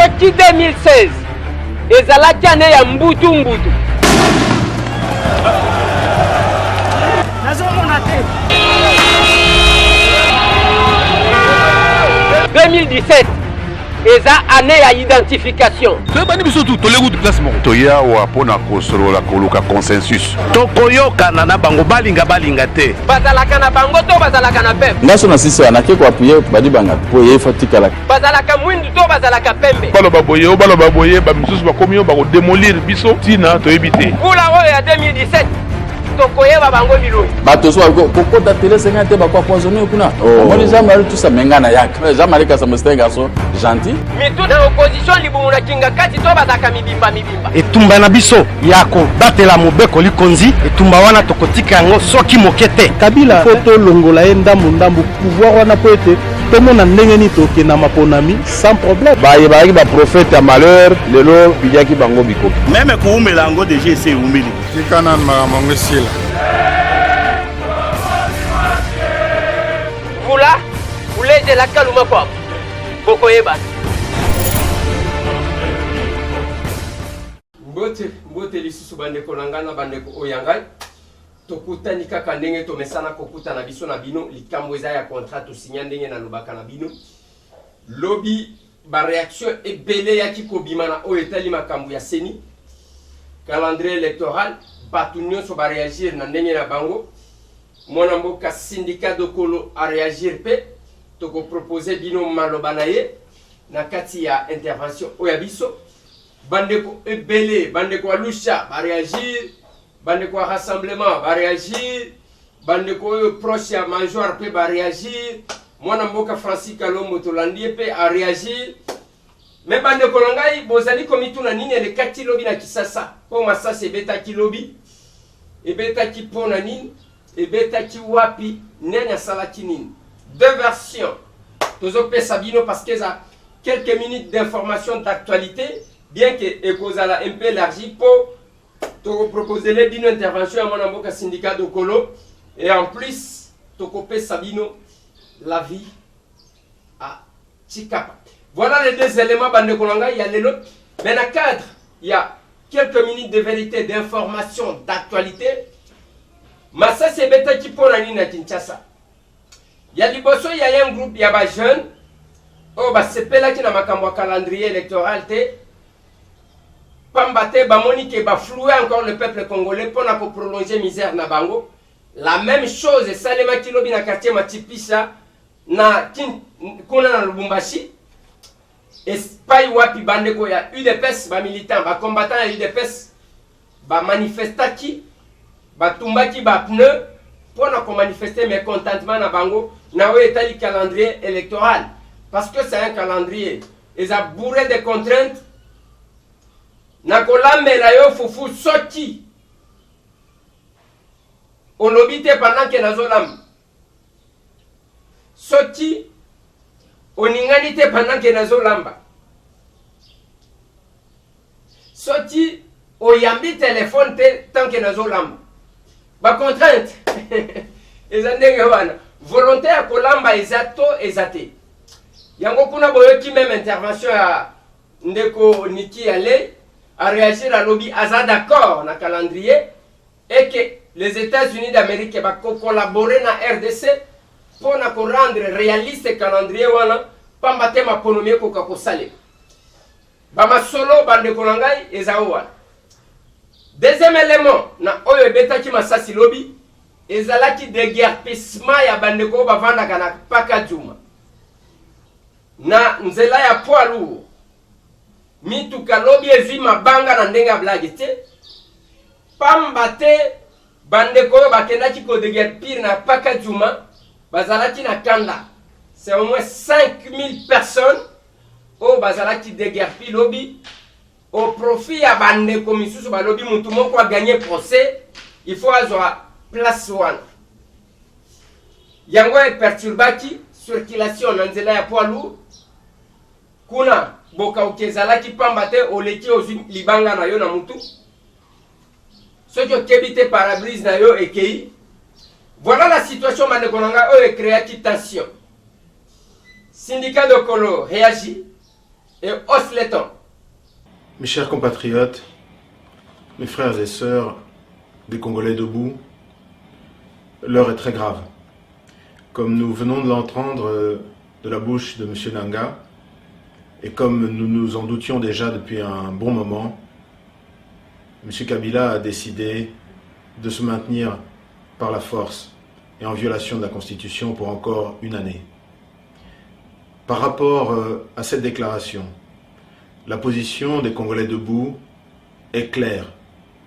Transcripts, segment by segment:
soki 2016 ezalaki ane ya mbutu mbutu nazomona te 2017 eza année ya identification. Tobani biso tu tolegu de placement. Toya wa pona kosolola koluka consensus. Tokoyoka na bango balinga te. Bazalaka na bango to bazalaka na pembe. Ngaso na sisi anake ko appuyer badi banga po ye fatikala. Bazalaka mwindu to bazalaka pembe. Balo baboye ba misusu bakomi yo ba ko démolir biso tina to ebité. Kula oyo ya 2017 tokoyeba bango biloi. Bato so ko da télé 50 ba ko poisonner kuna. Moni jamais tout ça mengana yak. Jamais ka sameste garçon gentil. Mais tout dans opposition libumuna kinga kati to bazaka mibimba. Etumba na biso yako batela mobeko likonzi etumba wana tokotika yango soki mokete. Kabila foto longola ndambu pouvoir wana po ete tomona ndenge ni toke na maponami sans problème. Ba prophète ya malheur lelo bidaki bango bikoki. Même kuumela ngo déjà c'est umeli. Kikana mamango sila. Vula uleze la kaluma kwa bokoyeba. Mbote lisusu bandeko nangana bandeko oyangai tokutani kaka ndenge tomesana kokuta na biso na bino likambo eza ya contrat to signa ndenge na lobaka na bino lobi ba réaction ebele ya kikobima na o etali makambo ya seni calendrier électoral batu nyonso ba réagir na ndenge na bango mwana mboka syndicat de Kolo a réagir pe toko proposer bino maloba na ye na kati ya intervention oya biso bandeko ebele bandeko alusha ba réagir bandeko rassemblement ba réagir bandeko proche ya major pe ba réagir mwana mboka Francis Kalombo Tolandi pe a réagir mais bandeko langai bozali komituna nini le kati lobi na Kisasa po masasa ebeta kilobi ebeta ki pona nini ebeta ki wapi nenya salaki nini deux versions tozo pe sabino parce que ça quelques minutes d'information d'actualité bien que ekozala un peu élargi pour te proposer les bino intervention à mon amboka syndicat de Kolo et en plus te copier Sabino la vie à Chikapa. Voilà les deux éléments bande kolanga il y a les autres mais dans cadre il y a quelques minutes de vérité d'information d'actualité massa c'est beta qui pour la na Kinshasa. Il y a liboso il y a un groupe il y a ba jeunes oh ba sepela ki na makambo calendrier électoral te Pambate bamoni ke ba flouer encore le peuple congolais pour na prolonger misère na bango. La même chose et salema kilobi na quartier Matipisa na kuna na Lubumbashi. Espai wapi bandeko ya UDPS ba militant ba combattant ya UDPS ba manifestaki ba tumbaki ba pneu pour na ko manifester mécontentement na bango na we etali calendrier électoral parce que c'est un calendrier et ça bourré de contraintes. Nakolambela yo fufu soti olobite pendant que nazolam soti oningani te pendant que nazolamba soti oyambi téléphone te tant que nazolamba ba contrainte ezandenge wana volonté ya kolamba ezato ezate yango kuna boyoki même intervention ya ndeko Niki Ale à réagir à lobby aza d'accord na calendrier et que les États-Unis d'Amérique va collaborer na RDC pour na rendre réaliste calendrier wana pambate maponomie ko ka sale ba masolo bande konangai ezawa. Deuxième élément na oyo beta ki masasi lobby ezalaki déguerpissement ya bande ko bavanda kana paka juma na nzela ya poids lourd mituka lobi ezwi mabanga na ndenge ya blage te pambate bandeko oyo bakendaki kodeguerpir na paka juma bazalaki na kanda c'est au moins 5000 personnes oyo bazalaki deguerpi lobi au profit ya bandeko misusu balobi mutu moko a gagné procès il faut azwa place wana yango eperturbaki circulation na nzela ya poids lourd kuna boka ukezalaki pambate oleki ozwi libanga na yo na mutu soki okebite parabrise na yo ekei. Voilà la situation bandeko nanga oyo ekreaki tension. Syndicat de Kolo réagit et hausse les tons. Mes chers compatriotes, mes frères et sœurs des Congolais debout, l'heure est très grave. Comme nous venons de l'entendre de la bouche de M. Nanga, et comme nous nous en doutions déjà depuis un bon moment, M. Kabila a décidé de se maintenir par la force et en violation de la Constitution pour encore une année. Par rapport à cette déclaration, la position des Congolais debout est claire,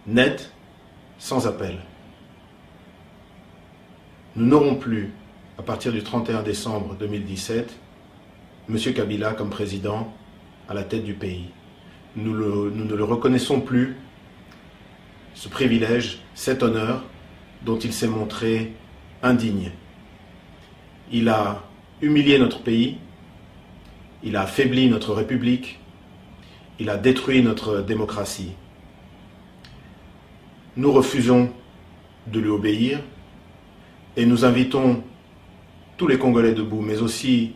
nette, sans appel. Nous n'aurons plus, à partir du 31 décembre 2017, M. Kabila comme président à la tête du pays. Nous ne le reconnaissons plus, ce privilège, cet honneur dont il s'est montré indigne. Il a humilié notre pays, il a affaibli notre République, il a détruit notre démocratie. Nous refusons de lui obéir et nous invitons tous les Congolais debout, mais aussi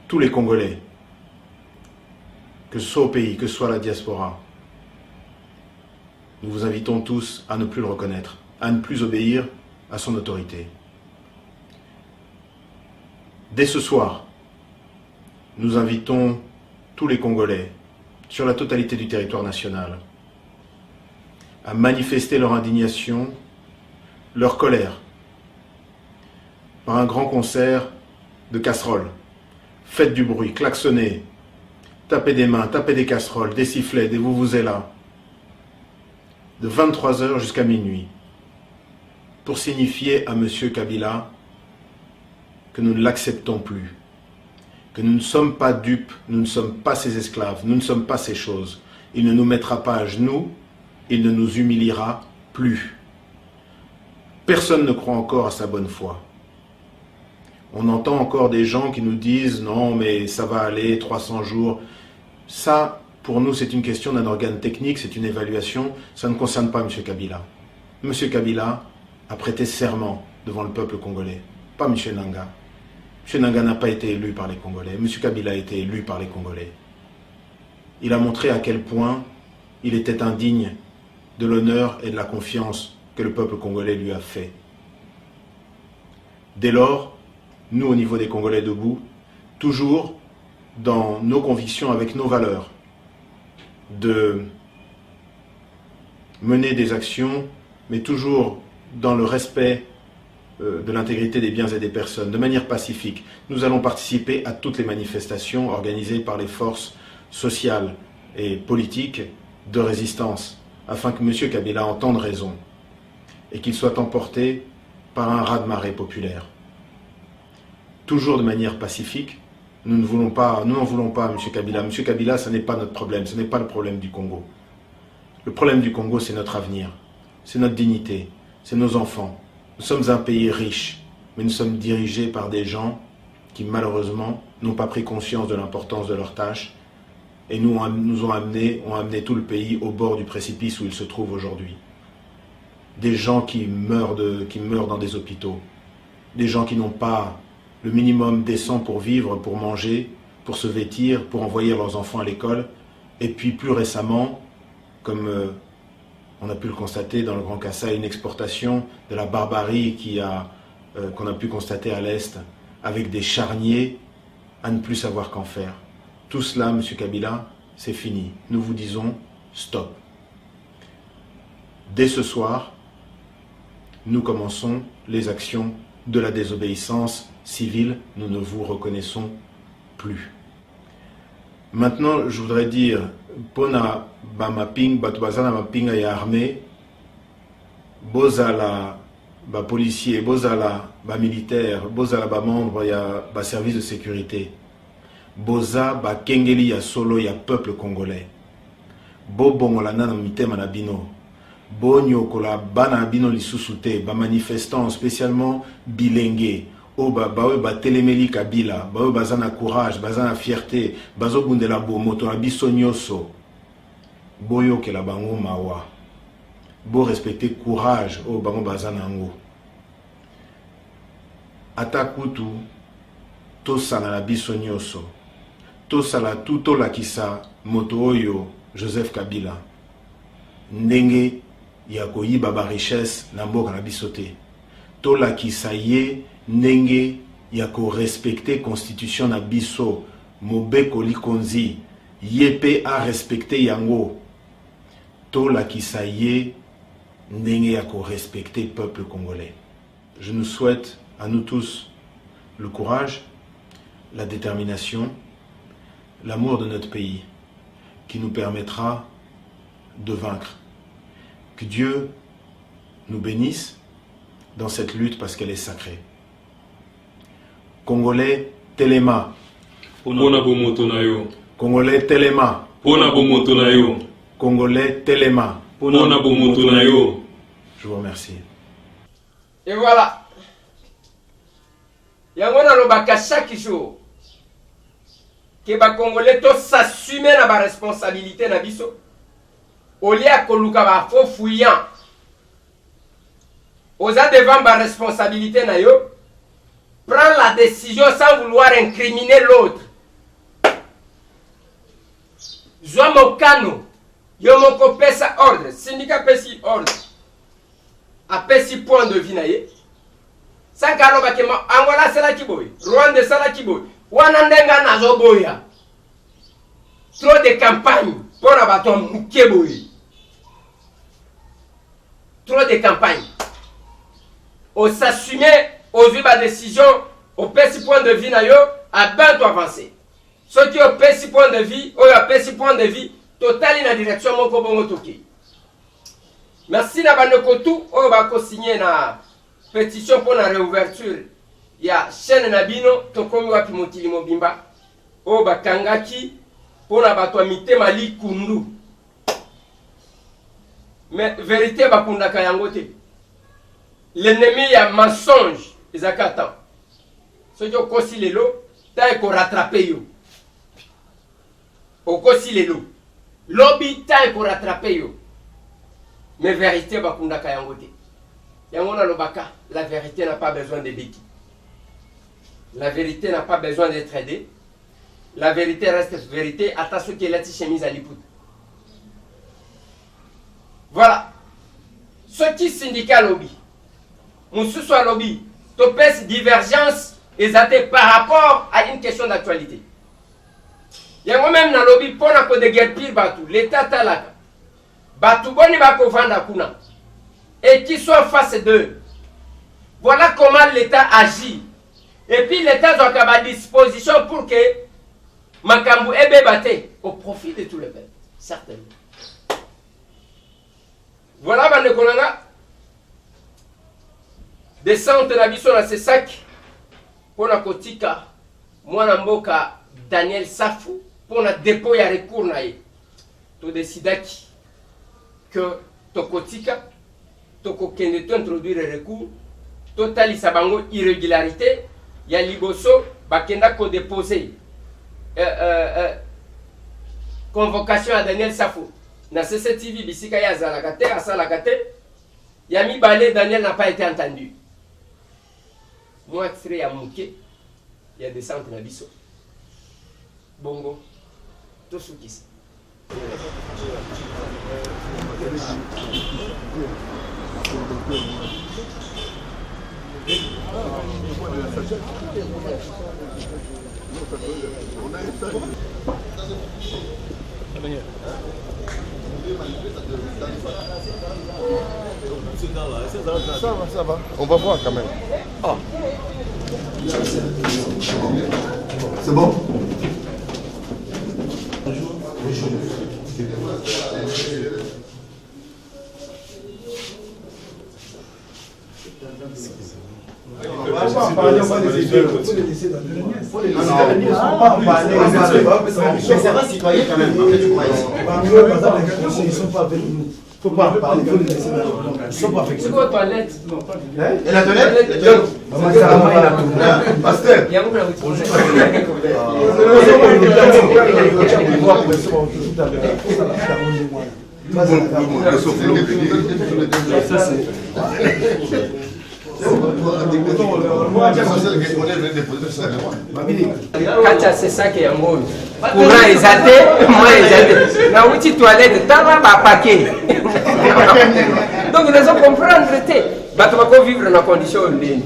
tous les Congolais, que ce soit au pays, que ce soit à la diaspora. Nous vous invitons tous à ne plus le reconnaître, à ne plus obéir à son autorité. Dès ce soir, nous invitons tous les Congolais sur la totalité du territoire national à manifester leur indignation, leur colère par un grand concert de casseroles. Faites du bruit, klaxonnez, tapez des mains, tapez des casseroles, des sifflets, des vuvuzelas, de 23h jusqu'à minuit, pour signifier à M. Kabila que nous ne l'acceptons plus, que nous ne sommes pas dupes, nous ne sommes pas ses esclaves, nous ne sommes pas ses choses. Il ne nous mettra pas à genoux, il ne nous humiliera plus. Personne ne croit encore à sa bonne foi. On entend encore des gens qui nous disent « Non, mais ça va aller, 300 jours ». Ça, pour nous, c'est une question d'un organe technique, c'est une évaluation. Ça ne concerne pas M. Kabila. M. Kabila a prêté serment devant le peuple congolais, pas M. Nanga. M. Nanga n'a pas été élu par les Congolais. M. Kabila a été élu par les Congolais. Il a montré à quel point il était indigne de l'honneur et de la confiance que le peuple congolais lui a fait. Dès lors, nous, au niveau des Congolais debout, toujours dans nos convictions, avec nos valeurs, de mener des actions, mais toujours dans le respect de l'intégrité des biens et des personnes, de manière pacifique. Nous allons participer à toutes les manifestations organisées par les forces sociales et politiques de résistance, afin que M. Kabila entende raison et qu'il soit emporté par un raz-de-marée populaire. Toujours de manière pacifique, nous n'en voulons pas M. Kabila. M. Kabila, ce n'est pas notre problème, ce n'est pas le problème du Congo. Le problème du Congo, c'est notre avenir, c'est notre dignité, c'est nos enfants. Nous sommes un pays riche, mais nous sommes dirigés par des gens qui, malheureusement, n'ont pas pris conscience de l'importance de leur tâche et nous ont amené tout le pays au bord du précipice où il se trouve aujourd'hui. Des gens qui meurent dans des hôpitaux, des gens qui n'ont pas le minimum décent pour vivre, pour manger, pour se vêtir, pour envoyer leurs enfants à l'école. Et puis plus récemment, comme on a pu le constater dans le Grand Kassai, une exportation de la barbarie qu'on a pu constater à l'Est, avec des charniers à ne plus savoir qu'en faire. Tout cela, M. Kabila, c'est fini. Nous vous disons stop. Dès ce soir, nous commençons les actions de la désobéissance civile. Nous ne vous reconnaissons plus. Maintenant, je voudrais dire, pona ba mapping, batubazana mappinga ya armée, bozala ba policier, bozala ba militaire, bozala ba membre ya ba service de sécurité, boza ba kengeli ya solo ya peuple congolais, bo bongola na mitema na bino, bo nyokola bana bino lisusu te, ba manifestants spécialement bilenge, baoyo batelemeli Kabila, baoyo baza na courage, baza na fierté, bazo bundela bo moto na biso nyonso, boyo ke la bango mawa, bo respecter courage o bango baza nango. Ata kutu tosana na biso nyonso, tosala tout tolakisa moto oyo Joseph Kabila ndenge ya koyiba ba richesse na mboka na biso te. Tolakisa ye ndenge ya ko respecter constitution na biso Mobeko Likonzi yepe a respecter yango. Tolakisa ye ndenge ya ko respecter peuple congolais. Je nous souhaite à nous tous le courage, la détermination, l'amour de notre pays qui nous permettra de vaincre. Que Dieu nous bénisse dans cette lutte parce qu'elle est sacrée. Congolais, Téléma. Congolais, Téléma. Congolais, Téléma. Je vous remercie. Et voilà. Yangona lobaka chaque jour que ba Congolais to s'assumer na ba responsabilité na biso. Au lieu à koluka ba faux fouillant. Osa devant ba responsabilité na yo. Prends la décision sans vouloir incriminer l'autre. Joa mokano. Yo moko pesa ordre. Syndicat pesi ordre. A pesi point de vue na ye. Sakalo bakema Angola sala kiboy. Rwanda sala kiboy. Wanandenga nazo boya. Trop de campagne pour la bâton mukeboy. Trop de campagne. On s'assumer aux vives décision, au petit point de vue na yo, à bientôt avancer. Ceux qui ont petit point de vie, ou a petit point de vie, total in la direction mon kobongo toki. Merci na bandeko tout, on va co-signer na pétition pour la réouverture. Il y a chaîne nabino, tokomi wapi motili mobimba, o bakangaki pour la bato mitema li kundu. Mais vérité bakunda kayangote. L'ennemi a mensonge, ils attendent. Ceux qui ont conçu les lots, t'as qu'on rattrape yo. Au conçu les lots. Lobby t'as qu'on rattrape yo. Mais vérité bakunda kayangote. Yangona lobaka, la vérité n'a pas besoin de béquilles. La vérité n'a pas besoin d'être aidée. La vérité reste vérité. Attention qu'il est chemise à l'iput. Voilà. Ce qui syndicat lobby. Moussou soit lobby. Topes divergence exacte par rapport à une question d'actualité. Il y a même dans lobby pour la de guerre pire batou. L'État talaka. Batou boni bako vanda kuna. Et qui soit face d'eux. Voilà comment l'État agit. Et puis l'État doit avoir à disposition pour que Makambu ebe bate au profit de tout le peuple. Certainement. Voilà, bande konanga. Descente na biso na ce sac. Pour la kotika. Mwana mboka Daniel Safou. Pour la dépôt ya recours na ye. To décidaki que to kotika. To kokende to introduire le recours. Total isabango irrégularité. Ya liboso bakenda ko déposer convocation à Daniel Safou na CCTV bisika ya zalakate asalakate ya mibale. Daniel n'a pas été entendu. Moi extrait ya muke ya descente na biso bongo to sukisa. Ça va. On va voir quand même. Ah. C'est bon? C'est un citoyen quand même. Ils sont pas avec nous. Faut pas en parler. Ils sont pas avec nous. C'est quoi toilette? Et la toilette? Pasteur. Kacha c'est ça qui est bon. Courant exalté, moi exalté. Na outil toilette, tala ba paquet. Donc ils ont comprendre te. Ba tu vas vivre dans condition ndeni.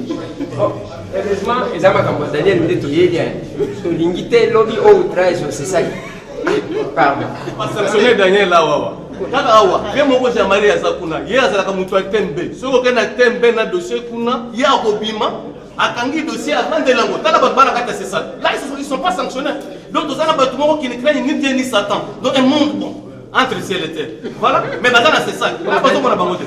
Heureusement, ils ont Daniel Ndeto yeli. To lingité lobby outrage, c'est ça. Pardon. Pas sanctionner Daniel là wawa. Kaka awa, bien mon côté Marie Azakuna, hier azalaka mutu tembe. Soko kana tembe na dossier kuna, ya kobima, akangi dossier avant de lango. Tala babana kata c'est ça. Là ils sont pas sanctionnés. Donc tous les bâtiments qui ne craignent ni Dieu ni Satan. Donc un monde bon entre ciel et terre. Voilà, mais maintenant c'est ça. Là pas on a pas monté.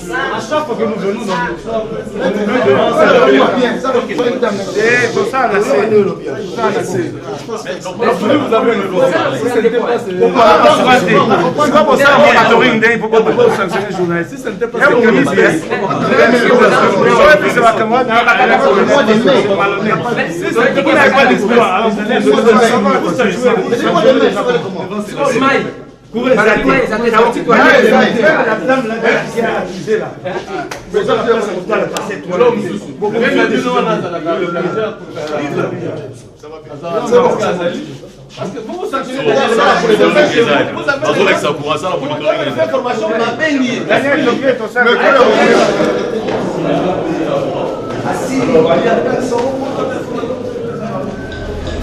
À chaque fois que nous venons Parce que vous sanctionnez ça pour ça, la formation, on a béni. Nous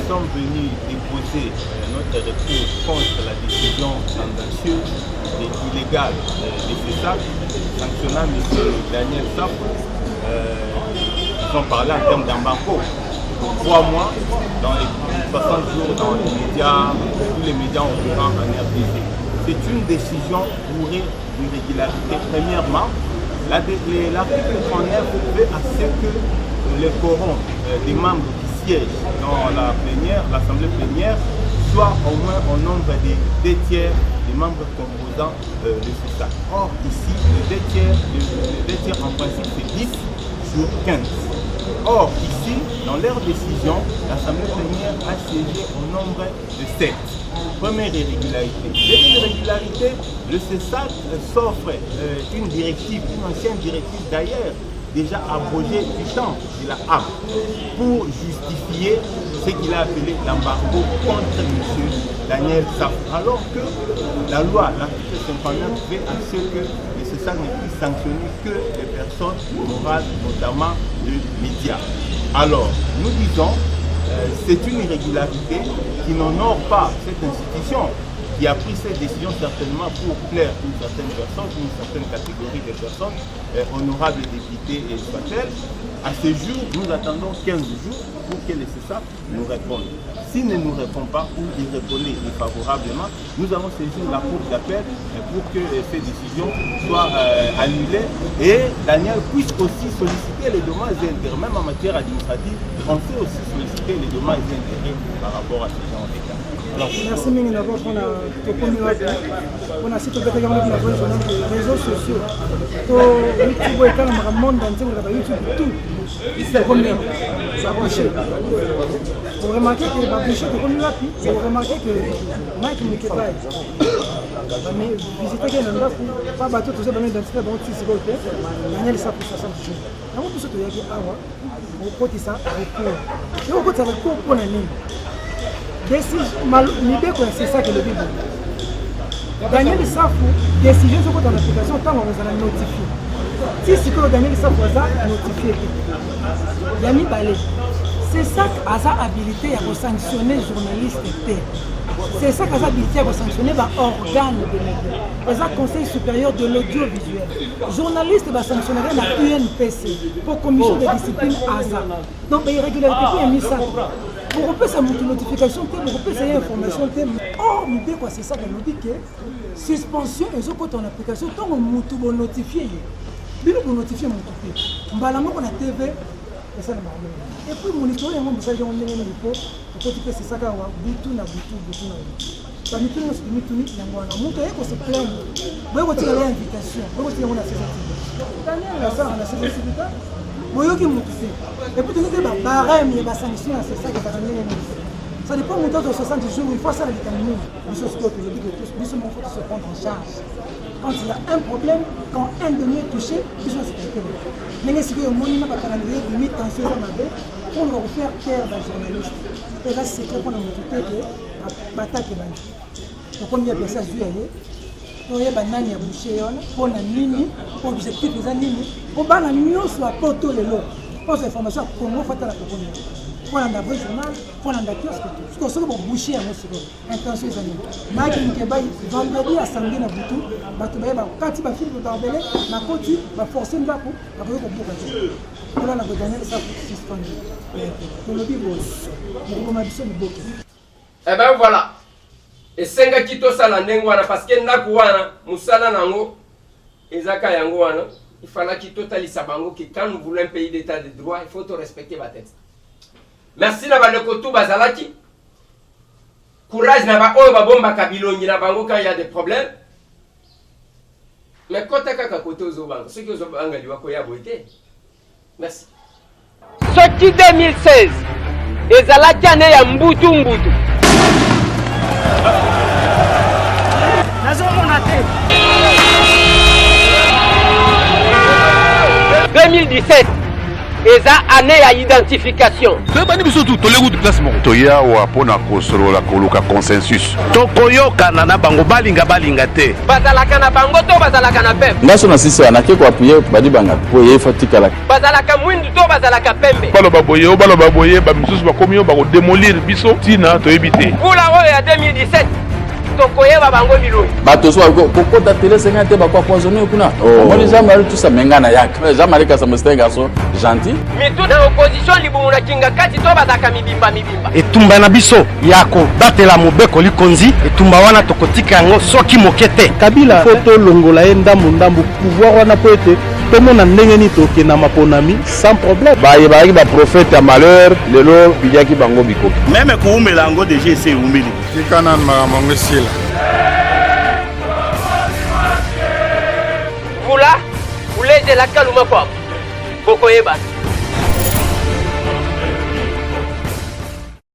sommes venus déposer notre recours contre la décision tendancieuse et illégale de l'État sanctionnant M. Daniel Saf. Ils ont parlé en termes d'embargo. 3 mois, dans les 60 jours, dans les médias, tous les médias opérant en RDC. C'est une décision bourrée d'irrégularité. Premièrement, l'article 39 fait à ce que les quorums des membres qui siègent dans la plénière, l'assemblée plénière, soient au moins au nombre des 2 tiers des membres composant le CESA. Or, ici, les 2 tiers en principe, c'est 10 sur 15. Or, ici, dans leur décision, l'Assemblée plénière a siégé au nombre de 7. Première irrégularité. Deuxième irrégularité, le CESAC s'offre une directive, une ancienne directive d'ailleurs, déjà abrogée du temps de la HAP, pour justifier ce qu'il a appelé l'embargo contre M. Daniel Saf. Alors que la loi, l'article 59, fait à ce que le CESAC ne puisse sanctionner que les personnes morales, notamment les médias. Alors, nous disons, c'est une irrégularité qui n'honore pas cette institution qui a pris cette décision certainement pour plaire une certaine personne, une certaine catégorie de personnes, honorables députés et soit-elles. À ce jour, nous attendons 15 jours pour que le CESAC nous réponde. S'il ne nous répond pas ou il répondait défavorablement, nous allons saisir la Cour d'appel pour que ces décisions soient annulées et Daniel puisse aussi solliciter les dommages et intérêts. Même en matière administrative, on sait aussi solliciter les dommages et intérêts par rapport à ce genre de cas. Merci mingi d'abord pour la site de les réseaux sociaux. YouTube est dans le monde entier, YouTube tout. C'est combien? Ça va marcher. Vous remarquez que la bouche est comme là, vous remarquez que Mike Mukeba mais visiter qu'il y a un endroit pour pas battre tout ça dans l'identité bon tu sais quoi Daniel ça pour 60 jours. Donc tout ce que il y a awa au côté ça recours. Et au côté ça recours pour la ligne. C'est ça que le Bible. Daniel Safou, décision sur votre application, tant on va notifier. Si c'est que Daniel Safou a notifié, Yami Balé, c'est ça qui a sa habilité à sanctionner les journalistes. C'est ça qui a sa habilité à sanctionner l'organe de médias. C'est ça Conseil supérieur de l'audiovisuel. Journaliste va sanctionner la UNPC pour commission de discipline ASA. Donc, l'irrégularité qui a mis ça. Pour repérer sa notification, pour repérer sa information, or, l'idée, c'est ça qu'elle nous dit que suspension et autres côté en application, tant on va notifier, on notifier mon coupé. On va la on a TV, et ça, et puis mon histoire, on va dire, c'est ça qu'on a, boutou na boutou. bamituni nyonso mituni yango wana moto aye kose plaindre boye kotikala ya invitation boye kotika yango na sesactivité daniel nasala na sesactivité boyoki motu te epuis toki te babarème ya basanction ya sesaki ezaka ndenge nini ça dépend moto to 60 jours il faut asala vitamine biso sikoyo tolobi ke biso moko faut se prendre en charge quand il y a un problème quand un demi est touché biso na sekatele ndenge sikoyo omoni na bacalendrier limite tension eza mabe pour le refaire taire bajournaliste eza secret mpona motu te ke batake bango okomi ya pesa zwi ya ye toyeba nani ya bouche wana mpona nini po objectif eza nini po bana nyonso apoto lelo poso information ya kongo fatala tokomi mpona vrai journal mpona kiosque tout soki bobouche yango sikoyo intention eza nini maki mikebai vendredi asamedi na butu bato bayeba kati bafili botarbele nakoti baforce ndako bakoki kobuka te mpona na kodaniel sa suspende tolobi boye mokoboma biso liboke. Eh ben voilà. Esengaki tosala ndenge wana parce que ndako wana musala nango ezaka yango wana il fallait totalisa bango que quand nous voulons un pays d'état de droit il faut respecter ba texte. Merci na bandeko tout bazalaki. Courage na ba oyo babomba kabilongi na bango quand il y a des problèmes. Mais kota kaka koto zobanga ceux qui ozobanga liwa ko ya boité. Merci. Soki 2016 ezalaki ane ya mbutu 2017 eza année ya identification. Tobani biso tu tolegu de place moko. Toya wa pona kosolola koluka consensus. Tokoyokana na bango balinga te. Bazalaka na bango to bazalaka na pembe. Ngaso na sisi anake ko appuyer badi banga po ye fatikala. Bazalaka mwindu to bazalaka pembe. Baloba boye ba misusu bakomi yo ba ko démolir biso tina toyebite. Kula oyo ya 2017 tokoyeba bango biloi bato so kokota télé 50 te bakwa poisonné kuna omoni jamari tout ça mengana yaka jamari ka c'est un garçon gentil mitu na opposition libumu na kinga kati to bazaka mibimba etumba na biso yako batela mobeko likonzi etumba wana tokotika yango soki mokete Kabila foto longola ye ndambu pouvoir wana po ete tomona ndenge nini toke na maponami sans problème baye ba prophète ya malheur lelo bidiaki bango bikoki Même kuumela ngo déjà c'est umeli. Kikana mamango sila. Vula uleze la kaluma kwa bokoyeba